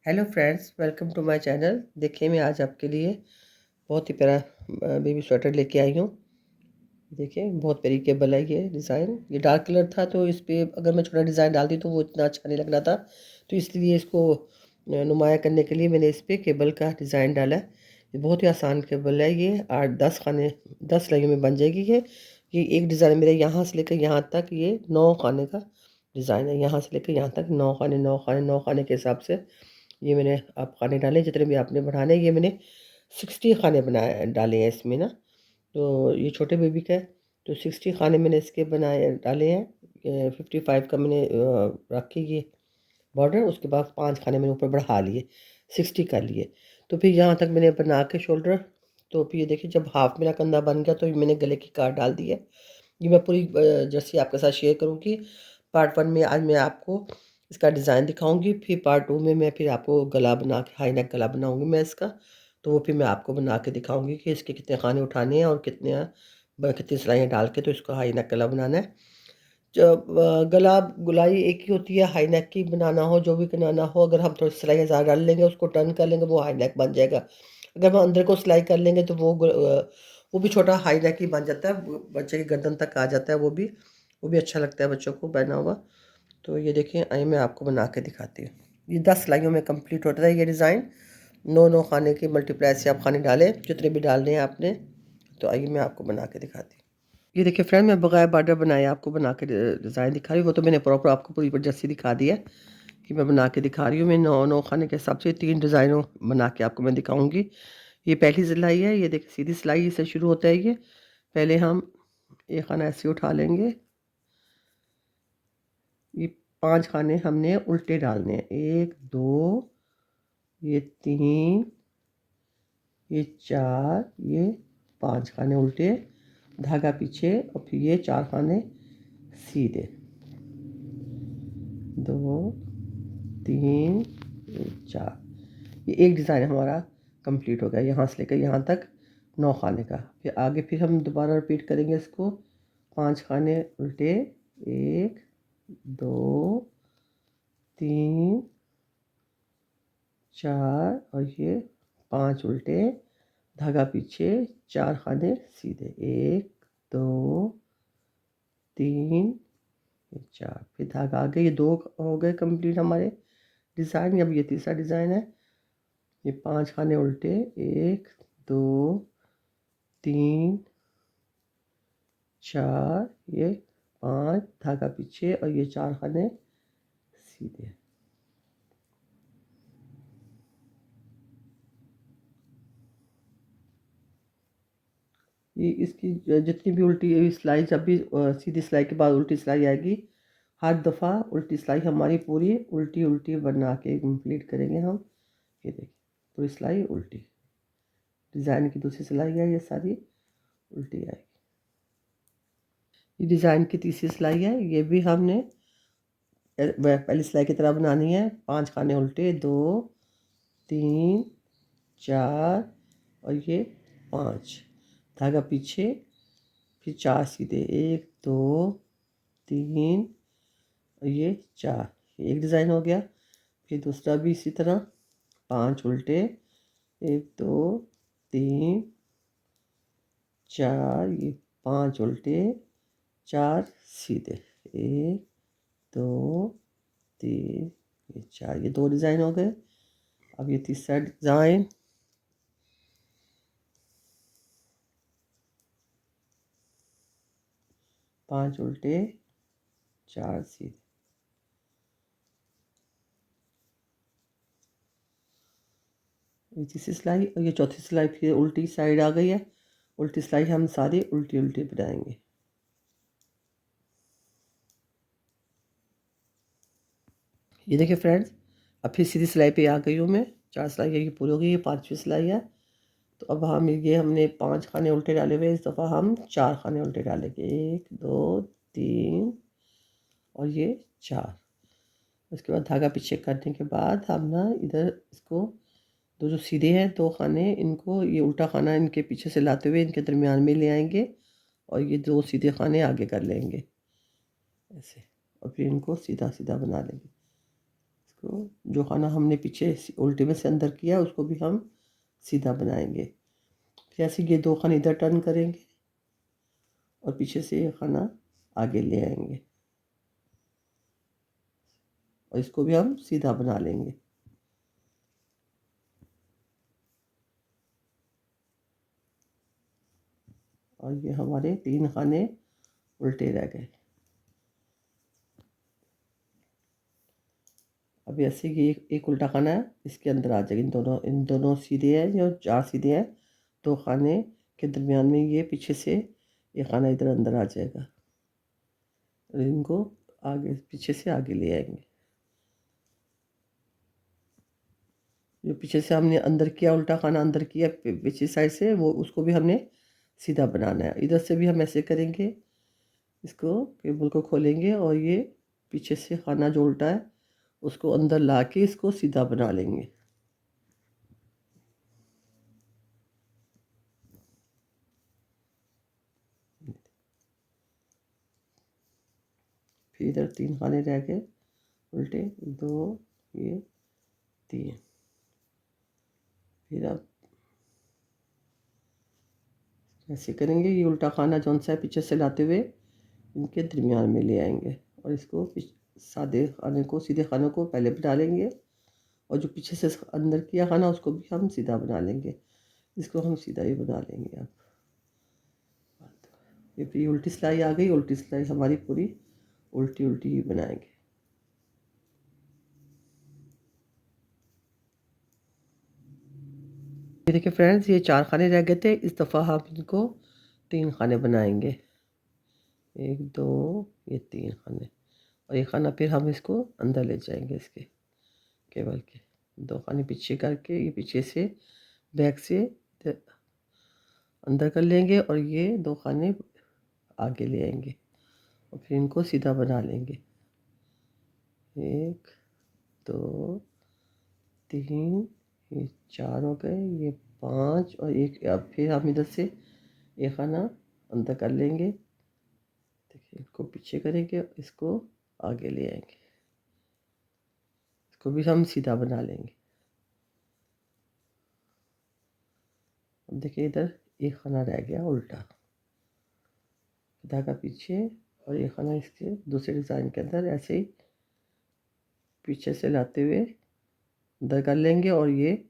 Hello friends, welcome to my channel. देखिए, मैं आज आपके लिए बहुत ही प्यारा बेबी स्वेटर लेके आई हूँ। देखिए, बहुत प्यारी केबल है ये डिज़ाइन। ये डार्क कलर था तो इस पे अगर मैं छोटा डिज़ाइन डालती तो वो इतना अच्छा नहीं लग रहा था, तो इसलिए इसको नुमाया करने के लिए मैंने इस पे केबल का डिज़ाइन डाला है। ये बहुत ही आसान केबल है। ये 8-10 खाने 10 लाइनों में बन जाएगी। ये एक डिज़ाइन मेरे यहाँ से लेकर यहाँ तक ये 9 खाने का डिज़ाइन है। यहाँ से लेकर यहाँ तक 9 खाने 9 खाने 9 खाने के हिसाब से ये मैंने आप खाने डाले, जितने भी आपने बढ़ाने। ये मैंने 60 खाने बनाए डाले हैं इसमें ना। तो ये छोटे बेबी का है, तो 60 खाने मैंने इसके बनाए डाले हैं। 55 का मैंने रखे ये बॉर्डर। उसके बाद 5 खाने मैंने ऊपर बढ़ा लिए, 60 कर लिए। तो फिर यहाँ तक मैंने बना के शोल्डर। तो फिर ये देखिए, जब हाफ मेरा कंधा बन गया तो मैंने गले की काट डाल दी है। ये मैं पूरी जर्सी आपके साथ शेयर करूँगी। पार्ट 1 में आज मैं आपको इसका डिज़ाइन दिखाऊँगी, फिर पार्ट 2 में मैं फिर आपको गला बना के हाई नेक गला बनाऊँगी मैं इसका। तो वो फिर मैं आपको बना के दिखाऊँगी कि इसके कितने खाने उठाने हैं और कितनी सिलाइयाँ डाल के तो इसको हाई नेक गला बनाना है। जब गला गुलाई एक ही होती है, हाई नेक की बनाना हो, जो भी बनाना हो, अगर हम थोड़ी सिलाई ज़्यादा डाल लेंगे, उसको टर्न कर लेंगे, वो हाई नेक बन जाएगा। अगर हम अंदर को सिलाई कर लेंगे तो वो भी छोटा हाई नेक ही बन जाता है, बच्चे की गर्दन तक आ जाता है। वो भी अच्छा लगता है बच्चों को पहना हुआ। तो ये देखिए, आइए मैं आपको बना के दिखाती हूँ। ये 10 सिलाइयों में कंप्लीट होता है ये डिज़ाइन। 9-9 खाने की मल्टीप्लाई से आप खाने डालें, जितने भी डालने हैं आपने। तो आइए मैं आपको बना के दिखाती हूँ। ये देखिए फ्रेंड, मैं बगैर बॉर्डर बनाए आपको बना के डिज़ाइन दिखा रही हूँ। वो तो मैंने प्रॉपर आपको पूरी जर्सी दिखा दी है कि मैं बना के दिखा रही हूँ। मैं 9-9 खाने के हिसाब से 3 डिज़ाइनों बना के आपको मैं दिखाऊँगी। ये पहली सिलाई है। ये देखिए, सीधी सिलाई से शुरू होता है ये। पहले हम एक खाना ऐसे उठा लेंगे। ये 5 खाने हमने उल्टे डालने हैं। 1 2, ये 3, ये 4, ये 5 खाने उल्टे, धागा पीछे, और फिर ये 4 खाने सीधे। 2 3 4। ये एक डिज़ाइन हमारा कंप्लीट हो गया, यहाँ से लेकर यहाँ तक 9 खाने का। फिर हम दोबारा रिपीट करेंगे इसको। 5 खाने उल्टे, 1 2 3 4, और ये 5 उल्टे, धागा पीछे, 4 खाने सीधे। 1 2 3 4, फिर धागा आगे। ये 2 हो गए कंप्लीट हमारे डिज़ाइन। अब ये तीसरा डिज़ाइन है। ये 5 खाने उल्टे, 1 2 3 4, ये 5, धागा पीछे, और ये 4 खाने सीधे। ये इसकी जितनी भी उल्टी सिलाई, जब भी सीधी सिलाई के बाद उल्टी सिलाई आएगी, हर दफ़ा उल्टी सिलाई हमारी पूरी उल्टी उल्टी बना के कंप्लीट करेंगे हम। ये देखिए, पूरी सिलाई उल्टी। डिज़ाइन की दूसरी सिलाई है, ये सारी उल्टी आएगी। ये डिज़ाइन की तीसरी सिलाई है। ये भी हमने पहली सिलाई की तरह बनानी है। 5 खाने उल्टे, 2 3 4, और ये 5, धागा पीछे, फिर 4 सीधे। 1 2 3, और ये 4। एक डिज़ाइन हो गया। फिर दूसरा भी इसी तरह, 5 उल्टे, 1 2 3 4, ये 5 उल्टे, 4 सीधे। 1 2 3, ये 4। ये 2 डिज़ाइन हो गए। अब ये तीसरा डिज़ाइन। 5 उल्टे, 4 सीधे। ये तीसरी सिलाई, और ये चौथी सिलाई फिर उल्टी साइड आ गई है। उल्टी सिलाई हम सारी उल्टी उल्टी बनाएंगे। ये देखिए फ्रेंड्स, अब फिर सीधी सिलाई पे आ गई हूँ मैं। 4 सिलाई ये पूरी हो गई। ये 5वीं सिलाई है। तो अब हमने 5 खाने उल्टे डाले हुए, इस दफ़ा हम 4 खाने उल्टे डालेंगे। 1 2 3, और ये 4। उसके बाद धागा पीछे करने के बाद हम ना इधर इसको, दो जो सीधे हैं 2 खाने, इनको ये उल्टा खाना इनके पीछे से लाते हुए इनके दरमियान में ले आएंगे, और ये 2 सीधे खाने आगे कर लेंगे ऐसे, और फिर इनको सीधा सीधा बना लेंगे। इसको जो खाना हमने पीछे उल्टे में से अंदर किया उसको भी हम सीधा बनाएंगे। फिर ऐसे ये 2 खाने इधर टर्न करेंगे और पीछे से ये खाना आगे ले आएंगे और इसको भी हम सीधा बना लेंगे। और ये हमारे 3 खाने उल्टे रह गए। अब ऐसे कि एक उल्टा खाना है इसके अंदर आ जाएगा। इन दोनों सीधे हैं, जो 4 सीधे हैं, 2 खाने के दरमियान में ये पीछे से ये खाना इधर अंदर आ जाएगा और इनको आगे पीछे से आगे ले आएंगे। जो पीछे से हमने अंदर किया, उल्टा खाना अंदर किया पीछे साइड से, वो उसको भी हमने सीधा बनाना है। इधर से भी हम ऐसे करेंगे, इसको केबल को खोलेंगे और ये पीछे से खाना जो उल्टा है उसको अंदर ला के इसको सीधा बना लेंगे। फिर इधर 3 खाने रह गए उल्टे, 2, ये 3। फिर अब ऐसे करेंगे, ये उल्टा खाना जौन सा है पीछे से लाते हुए इनके दरमियान में ले आएंगे और इसको सादे खाने को, सीधे खाने को पहले बना लेंगे और जो पीछे से अंदर किया खाना उसको भी हम सीधा बना लेंगे। इसको हम सीधा ही बना लेंगे। अब ये फिर उल्टी सिलाई आ गई, उल्टी सिलाई हमारी पूरी उल्टी उल्टी ही बनाएंगे। ये देखिए फ्रेंड्स, ये 4 खाने रह गए थे, इस दफ़ा हम इनको 3 खाने बनाएंगे। 1, 2, ये 3 खाने और ये खाना फिर हम इसको अंदर ले जाएंगे इसके केबल के। 2 खाने पीछे करके ये पीछे से बैक से अंदर कर लेंगे और ये 2 खाने आगे ले आएंगे और फिर इनको सीधा बना लेंगे। 1, 2, 3, ये 4 हो गए, ये 5 और एक। अब फिर हम इधर से ये खाना अंदर कर लेंगे। देखिए, इसको पीछे करेंगे, इसको आगे ले आएंगे, इसको भी हम सीधा बना लेंगे। अब देखिए, इधर एक खाना रह गया उल्टा, धागा पीछे और ये खाना इसके दूसरे डिज़ाइन के अंदर ऐसे ही पीछे से लाते हुए अंदर कर लेंगे और ये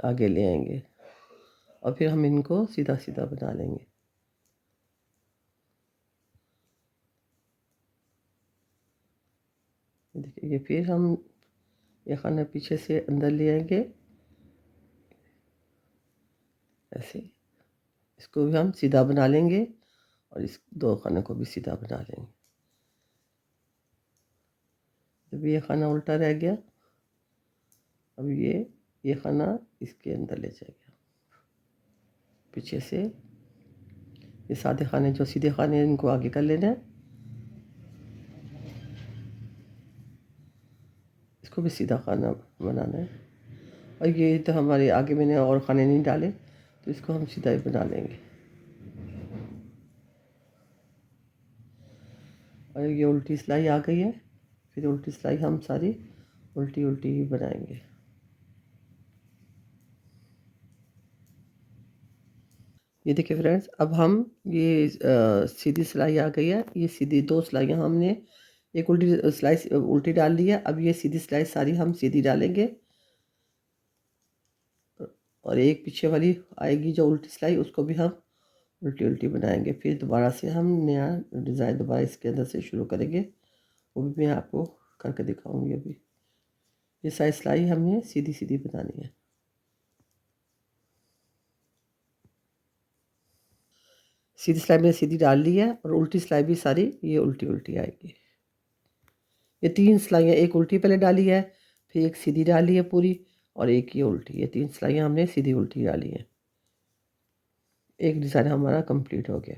आगे ले आएंगे और फिर हम इनको सीधा सीधा बना लेंगे। देखिए, ये फिर हम ये खाना पीछे से अंदर ले आएंगे ऐसे, इसको भी हम सीधा बना लेंगे और इस 2 खाने को भी सीधा बना लेंगे। जब ये खाना उल्टा रह गया, अब ये खाना इसके अंदर ले जाएगा पीछे से। ये सादे खाने जो सीधे खाने हैं इनको आगे कर लेना है, इसको भी सीधा खाना बनाना है। और ये तो हमारे आगे मैंने और खाने नहीं डाले तो इसको हम सीधा ही बना लेंगे। और ये उल्टी सिलाई आ गई है, फिर उल्टी सिलाई हम सारी उल्टी उल्टी ही बनाएंगे। ये देखिए फ्रेंड्स, अब हम ये सीधी सिलाई आ गई है, ये सीधी 2 सिलाइयाँ हमने, एक उल्टी सिलाई उल्टी डाल दी है। अब ये सीधी सिलाई सारी हम सीधी डालेंगे और एक पीछे वाली आएगी जो उल्टी सिलाई, उसको भी हम उल्टी उल्टी बनाएंगे। फिर दोबारा से हम नया डिज़ाइन दोबारा इसके अंदर से शुरू करेंगे, वो भी मैं आपको करके दिखाऊंगी। अभी ये सारी सिलाई हमें सीधी सीधी बनानी है। सीधी सिलाई मैंने सीधी डाल ली है और उल्टी सिलाई भी सारी ये उल्टी उल्टी आएगी। ये 3 सिलाइयाँ, एक उल्टी पहले डाली है, फिर एक सीधी डाली है पूरी और एक ये उल्टी, ये 3 सिलाइयाँ हमने सीधी उल्टी डाली हैं। एक डिज़ाइन हमारा कंप्लीट हो गया।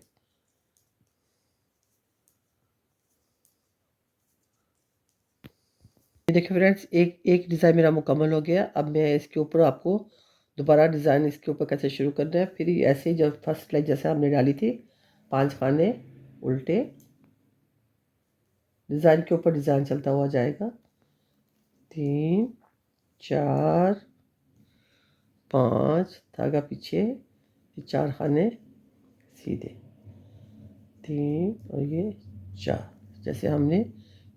ये देखिए फ्रेंड्स, एक डिज़ाइन मेरा मुकम्मल हो गया। अब मैं इसके ऊपर आपको दोबारा डिज़ाइन इसके ऊपर कैसे शुरू करना है। फिर ऐसे ही जब फर्स्ट सिलाई जैसे हमने डाली थी, 5 खाने उल्टे, डिज़ाइन के ऊपर डिज़ाइन चलता हुआ जाएगा। 3 4 5 धागा पीछे, 4 खाने सीधे, 3 और ये 4। जैसे हमने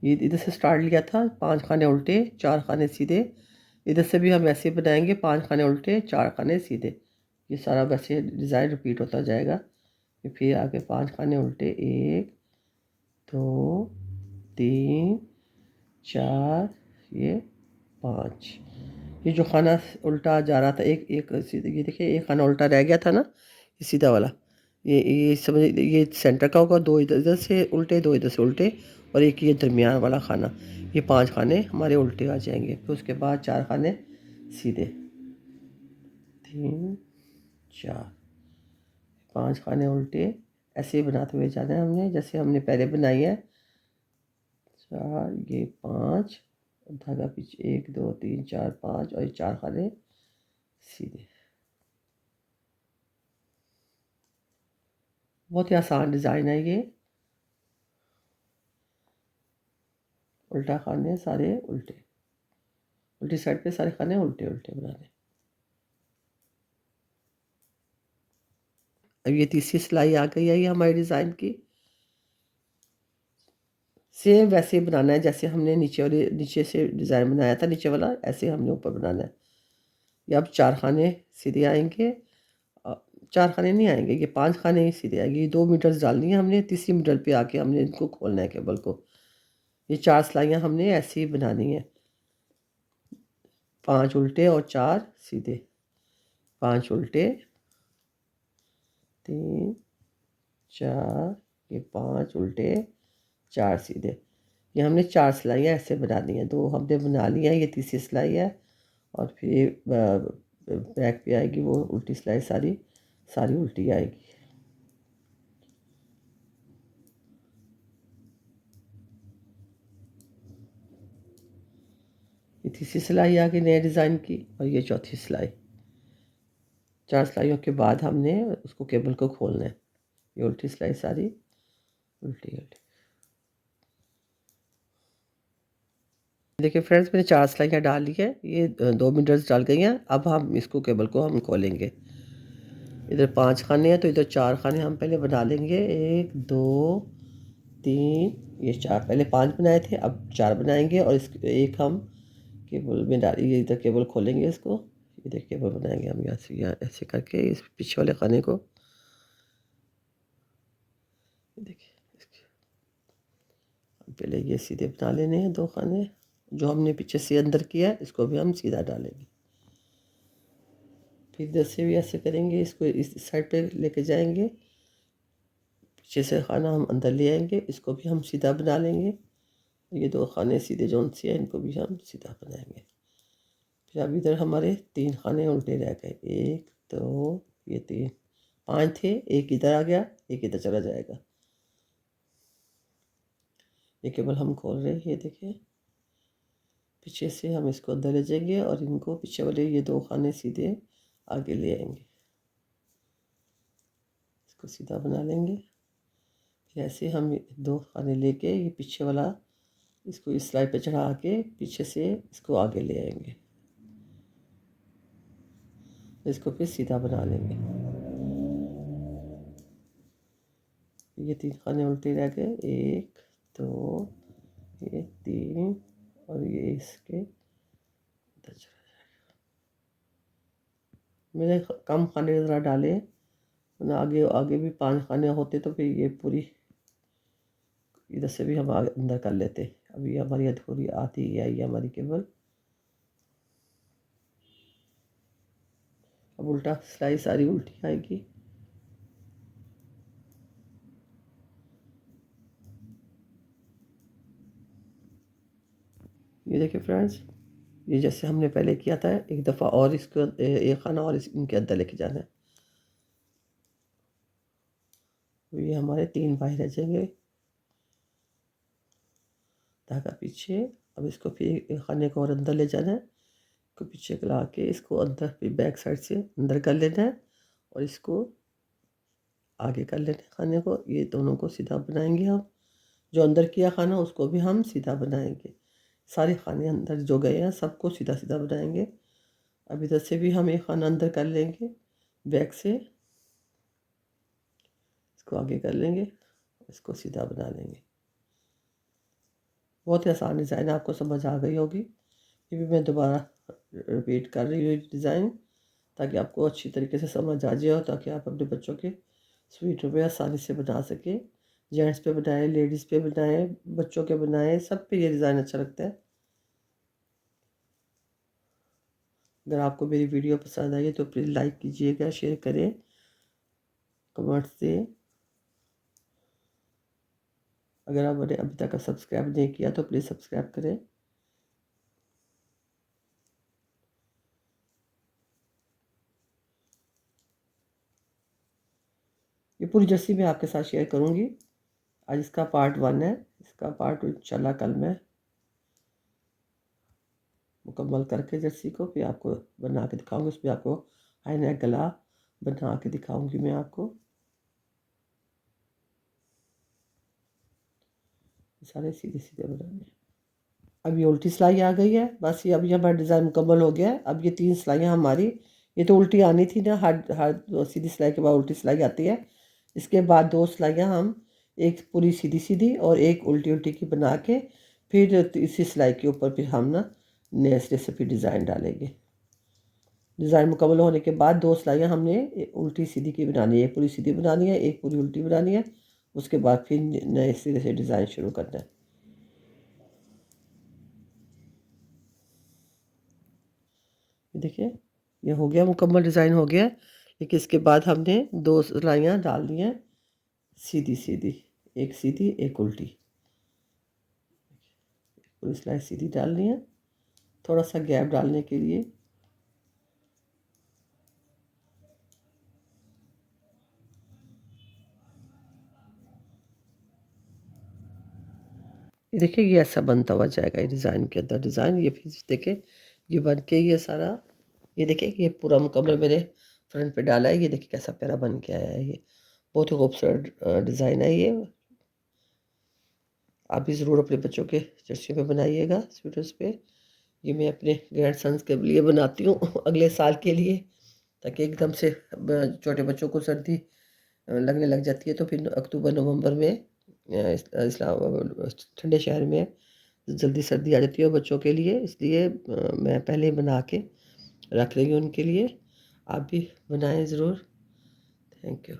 ये इधर से स्टार्ट लिया था, 5 खाने उल्टे 4 खाने सीधे, इधर से भी हम वैसे बनाएंगे, 5 खाने उल्टे 4 खाने सीधे। ये सारा वैसे डिज़ाइन रिपीट होता जाएगा। फिर आगे 5 खाने उल्टे, 1 2 3 4 ये 5। ये जो खाना उल्टा जा रहा था, एक सीधे, ये देखिए एक खाना उल्टा रह गया था ना, ये सीधा वाला, ये समझ, ये सेंटर का होगा, 2 इधर इधर से उल्टे, 2 इधर से उल्टे, और एक ये दरमियान वाला खाना। ये 5 खाने हमारे उल्टे आ जाएंगे। फिर उसके बाद 4 खाने सीधे, 3 4 5 खाने उल्टे। ऐसे ही बनाते हुए जाना है हमने, जैसे हमने पहले बनाई है। 4 ये 5, धागा पीछे, 1 2 3 4 5, और ये 4 खाने सीधे। बहुत ही आसान डिज़ाइन है ये। उल्टा खाने सारे उल्टे, उल्टी साइड पे सारे खाने उल्टे उल्टे बनाने। अब ये तीसरी सिलाई आ गई है ये हमारी डिज़ाइन की। सेम वैसे ही बनाना है जैसे हमने नीचे से डिज़ाइन बनाया था, नीचे वाला, ऐसे हमने ऊपर बनाना है। ये अब 4 खाने सीधे आएंगे, 4 खाने नहीं आएंगे, ये 5 खाने ही सीधे आएंगे। ये 2 मीटर्स डालनी है हमने, तीसरी मीटर पे आके हमने इनको खोलना है केबल को। ये 4 सिलाइयाँ हमने ऐसे ही बनानी है, 5 उल्टे और 4 सीधे, 5 उल्टे, 3 4, ये 5 उल्टे 4 सीधे। ये हमने 4 सिलाइयाँ ऐसे बनानी है। 2 हमने बना लिया है, ये तीसरी सिलाई है। और फिर बैक पे आएगी वो उल्टी सिलाई, सारी सारी उल्टी आएगी। ये तीसरी सिलाई आ गई नए डिज़ाइन की, और ये चौथी सिलाई। 4 सिलाइयों के बाद हमने उसको केबल को खोलना है। ये उल्टी सिलाई सारी उल्टी उल्टी। देखिए फ्रेंड्स, मैंने 4 सिलाइयाँ डाल ली है, ये 2 मीटर्स डाल गई हैं। अब हम इसको केबल को हम खोलेंगे। इधर 5 खाने हैं तो इधर 4 खाने हम पहले बना लेंगे। 1 2 3 ये 4, पहले 5 बनाए थे, अब 4 बनाएंगे। और इस एक हम केबल में डाल, ये इधर केबल खोलेंगे इसको, इधर केबल बनाएंगे हम, यहाँ ऐसे करके इस पीछे वाले खाने को, देखिए पहले ये सीधे बना लेने हैं 2 खाने। जो हमने पीछे से अंदर किया है इसको भी हम सीधा डालेंगे। फिर इधर से भी ऐसे करेंगे, इसको इस साइड पे लेके जाएंगे, पीछे से खाना हम अंदर ले आएंगे, इसको भी हम सीधा बना लेंगे। ये 2 खाने सीधे जोन से हैं, इनको भी हम सीधा बनाएंगे। फिर अब इधर हमारे 3 खाने उल्टे रह गए, 1 2 ये 3, 5 थे, एक इधर आ गया, एक इधर चला जाएगा। ये केबल हम खोल रहे हैं, ये देखिए पीछे से हम इसको अंदर ले जाएंगे, और इनको पीछे वाले ये 2 खाने सीधे आगे ले आएंगे, इसको सीधा बना लेंगे। फिर ऐसे हम 2 खाने लेके ये पीछे वाला इसको इस सिलाई पे चढ़ा के पीछे से इसको आगे ले आएंगे, इसको फिर सीधा बना लेंगे। ये 3 खाने उल्टे रह गए, 1 2 ये 3, और ये इसके इधर चला जाएगा। मैंने कम खाने ज़रा डाले, वरना आगे आगे भी 5 खाने होते तो फिर ये पूरी इधर से भी हम आगे अंदर कर लेते। अभी हमारी अधूरी आती ही आई है हमारी केबल। अब उल्टा सिलाई सारी उल्टी आएगी। ये देखिए फ्रेंड्स, ये जैसे हमने पहले किया था, एक दफ़ा और इसको एक खाना और इनके अंदर लेके जाना है। तो ये हमारे 3 बाई रह जाएंगे, धागा पीछे। अब इसको फिर एक खाने को और अंदर ले जाना है, इसको पीछे ला के इसको अंदर फिर बैक साइड से अंदर कर लेना है, और इसको आगे कर लेना है खाने को। ये दोनों को सीधा बनाएंगे हम, जो अंदर किया खाना उसको भी हम सीधा बनाएंगे। सारे खाने अंदर जो गए हैं सबको सीधा सीधा बनाएंगे। अब इधर से भी हम एक खाना अंदर कर लेंगे, बैक से इसको आगे कर लेंगे, इसको सीधा बना लेंगे। बहुत ही आसान डिज़ाइन, आपको समझ आ गई होगी। ये भी मैं दोबारा रिपीट कर रही हूँ डिज़ाइन, ताकि आपको अच्छी तरीके से समझ आ जाए और ताकि आप अपने बच्चों के स्वेटर में आसानी से बना सकें। जेंट्स पे बनाएं, लेडीज़ पे बनाएं, बच्चों के बनाएं, सब पे ये डिज़ाइन अच्छा लगता है। अगर आपको मेरी वीडियो पसंद आई तो प्लीज़ लाइक कीजिएगा, शेयर करें, कमेंट्स दें। अगर आपने अभी तक सब्सक्राइब नहीं किया तो प्लीज़ सब्सक्राइब करें। ये पूरी जर्सी मैं आपके साथ शेयर करूँगी। आज इसका पार्ट 1 है, इसका पार्ट इंशाल्लाह कल मैं मुकम्मल करके जर्सी को फिर आपको बना के दिखाऊंगी। उसमें आपको हाई नेक गला बना के दिखाऊंगी मैं आपको। सारे सीधे सीधे बनाने। अब ये उल्टी सिलाई आ गई है, बस ये अब ये हमारा डिज़ाइन मुकम्मल हो गया है। अब ये 3 सिलाइयाँ हमारी, ये तो उल्टी आनी थी ना, हर हर सीधी सिलाई के बाद उल्टी सिलाई आती है। इसके बाद 2 सिलाइयाँ हम, एक पूरी सीधी सीधी और एक उल्टी उल्टी की बना के फिर इसी सिलाई के ऊपर फिर हम ना नए सिरे से फिर डिज़ाइन डालेंगे। डिज़ाइन मुकम्मल होने के बाद 2 सिलाइयाँ हमने उल्टी सीधी की बनानी है, एक पूरी सीधी बनानी है, एक पूरी उल्टी बनानी है। उसके बाद फिर नए सिरे से डिज़ाइन शुरू करना है। देखिए ये हो गया, मुकम्मल डिज़ाइन हो गया। लेकिन इसके बाद हमने 2 सिलाइयाँ डालनी है सीधी सीधी, एक सीधी एक उल्टी। पूरी सिलाई सीधी डालनी है, थोड़ा सा गैप डालने के लिए। ये देखिए ये ऐसा बनता हुआ जाएगा, ये डिज़ाइन के अंदर डिज़ाइन। ये फिर देखिए ये बन के ये सारा, ये देखिए ये पूरा मुकम्मल मैंने फ्रंट पे डाला है। ये देखिए कैसा प्यारा बन के आया है। ये बहुत ही खूबसूरत डिज़ाइन है ये। आप भी ज़रूर अपने बच्चों के जर्सी में बनाइएगा, स्वेटर्स पे। ये मैं अपने ग्रैंडसन्स के लिए बनाती हूँ अगले साल के लिए, ताकि एकदम से छोटे बच्चों को सर्दी लगने लग जाती है तो फिर अक्टूबर नवंबर में इस्लाम ठंडे शहर में जल्दी सर्दी आ जाती है बच्चों के लिए। इसलिए मैं पहले ही बना के रख रही हूँ उनके लिए। आप भी बनाएं ज़रूर। Thank you.